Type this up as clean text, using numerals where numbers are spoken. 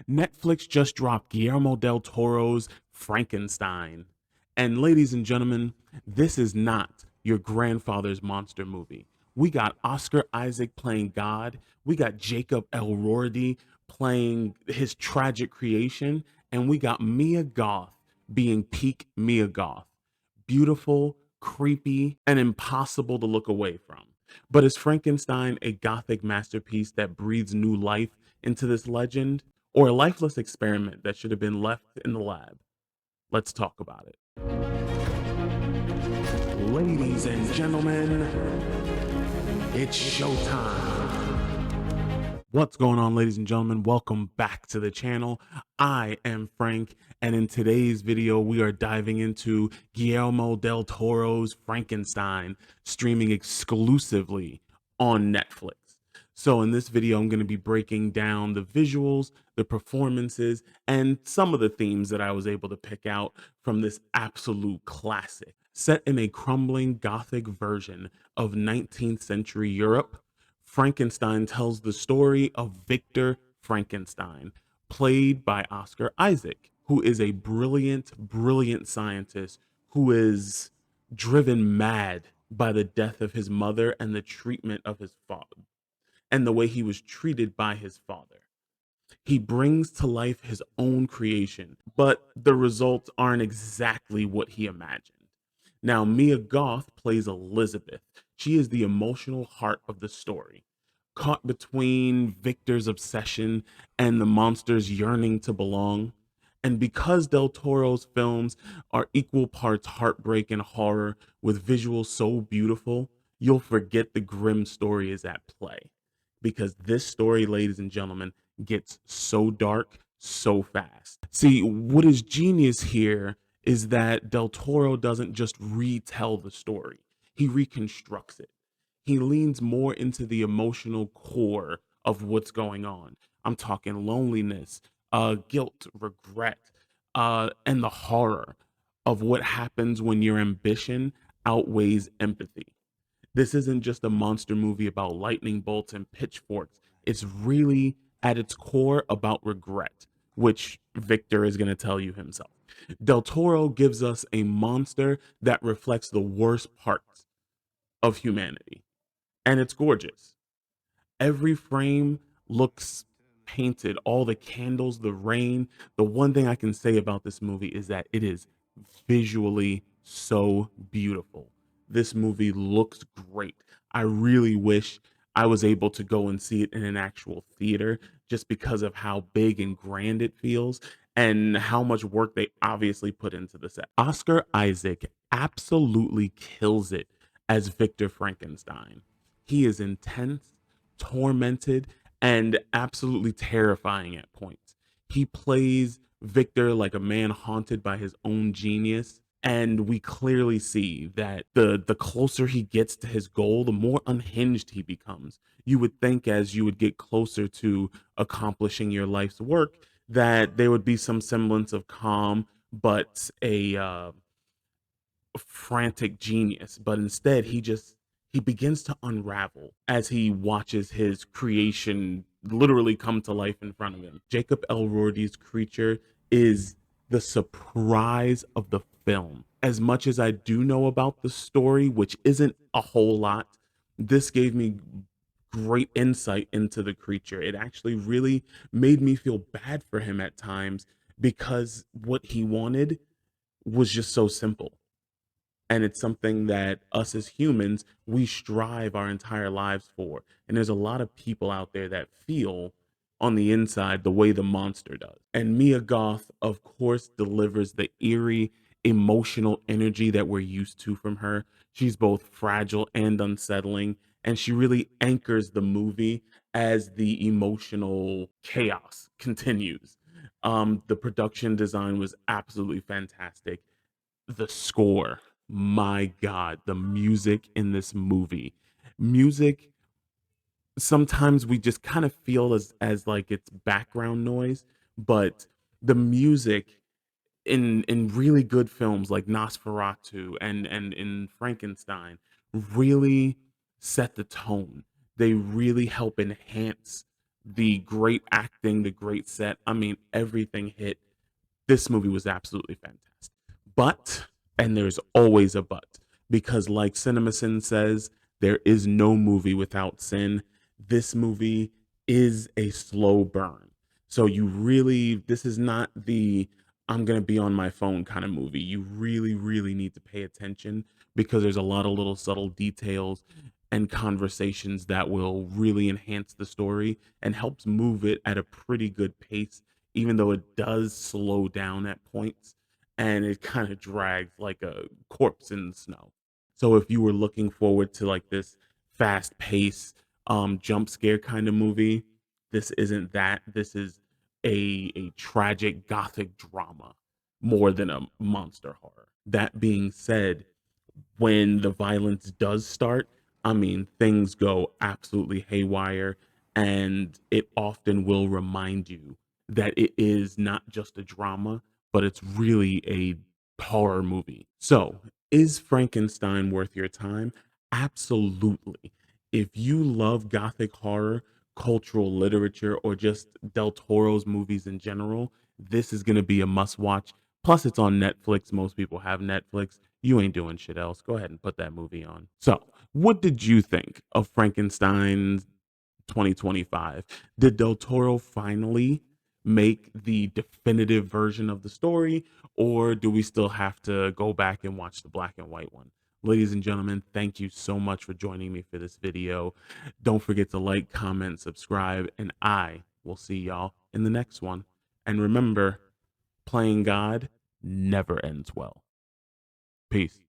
Netflix just dropped Guillermo del Toro's Frankenstein. And ladies and gentlemen, this is not your grandfather's monster movie. We got Oscar Isaac playing God. We got Jacob Elordi playing his tragic creation. And we got Mia Goth being peak Mia Goth. Beautiful, creepy, and impossible to look away from. But is Frankenstein a gothic masterpiece that breathes new life into this legend, or a lifeless experiment that should have been left in the lab? Let's talk about it. Ladies and gentlemen, it's showtime. What's going on, ladies and gentlemen? Welcome back to the channel. I am Frank, and in today's video, we are diving into Guillermo del Toro's Frankenstein, streaming exclusively on Netflix. So in this video, I'm going to be breaking down the visuals, the performances, and some of the themes that I was able to pick out from this absolute classic. Set in a crumbling Gothic version of 19th century Europe, Frankenstein tells the story of Victor Frankenstein, played by Oscar Isaac, who is a brilliant scientist who is driven mad by the death of his mother and the treatment of his father and the way he was treated by his father. He brings to life his own creation, but the results aren't exactly what he imagined. Now, Mia Goth plays Elizabeth. She is the emotional heart of the story, caught between Victor's obsession and the monster's yearning to belong. And because Del Toro's films are equal parts heartbreak and horror with visuals so beautiful, you'll forget the grim story is at play. Because this story, ladies and gentlemen, gets so dark so fast. See, what is genius here is that Del Toro doesn't just retell the story, he reconstructs it. He leans more into the emotional core of what's going on. I'm talking loneliness, guilt, regret, and the horror of what happens when your ambition outweighs empathy. This isn't just a monster movie about lightning bolts and pitchforks. It's really at its core about regret, which Victor is going to tell you himself. Del Toro gives us a monster that reflects the worst parts of humanity, and it's gorgeous. Every frame looks painted, all the candles, the rain. The one thing I can say about this movie is that it is visually so beautiful. This movie looks great. I really wish I was able to go and see it in an actual theater just because of how big and grand it feels and how much work they obviously put into the set. Oscar Isaac absolutely kills it as Victor Frankenstein. He is intense, tormented, and absolutely terrifying at points. He plays Victor like a man haunted by his own genius. And we clearly see that the closer he gets to his goal, the more unhinged he becomes. You would think as you would get closer to accomplishing your life's work that there would be some semblance of calm, but a frantic genius. But instead, he begins to unravel as he watches his creation literally come to life in front of him. Jacob Elordi's creature is the surprise of the film. As much as I do know about the story, which isn't a whole lot, this gave me great insight into the creature. It actually really made me feel bad for him at times because what he wanted was just so simple. And it's something that us as humans, we strive our entire lives for. And there's a lot of people out there that feel on the inside the way the monster does. And Mia Goth, of course, delivers the eerie, emotional energy that we're used to from her. She's both fragile and unsettling, and she really anchors the movie as the emotional chaos continues. The production design was absolutely fantastic. The score, my God, the music in this movie. Music, sometimes we just kind of feel as like it's background noise, but the music in really good films like Nosferatu and in Frankenstein really set the tone. They really help enhance the great acting, the great set. I mean, everything hit. This movie was absolutely fantastic. But, and there's always a but, because like CinemaSin says, there is no movie without sin. This movie is a slow burn. So you really, this is not the I'm going to be on my phone kind of movie. You really, really need to pay attention because there's a lot of little subtle details and conversations that will really enhance the story and helps move it at a pretty good pace, even though it does slow down at points and it kind of drags like a corpse in the snow. So if you were looking forward to like this fast pace jump scare kind of movie, this isn't that. This is a tragic gothic drama more than a monster horror. That being said, when the violence does start, I mean, things go absolutely haywire, and it often will remind you that it is not just a drama, but it's really a horror movie. So, is Frankenstein worth your time? Absolutely. If you love gothic horror, cultural literature, or just Del Toro's movies in general, this is going to be a must watch. Plus, it's on Netflix. Most people have Netflix. You ain't doing shit else. Go ahead and put that movie on. So, what did you think of Frankenstein 2025? Did Del Toro finally make the definitive version of the story, or do we still have to go back and watch the black and white one? Ladies and gentlemen, thank you so much for joining me for this video. Don't forget to like, comment, subscribe, and I will see y'all in the next one. And remember, playing God never ends well. Peace.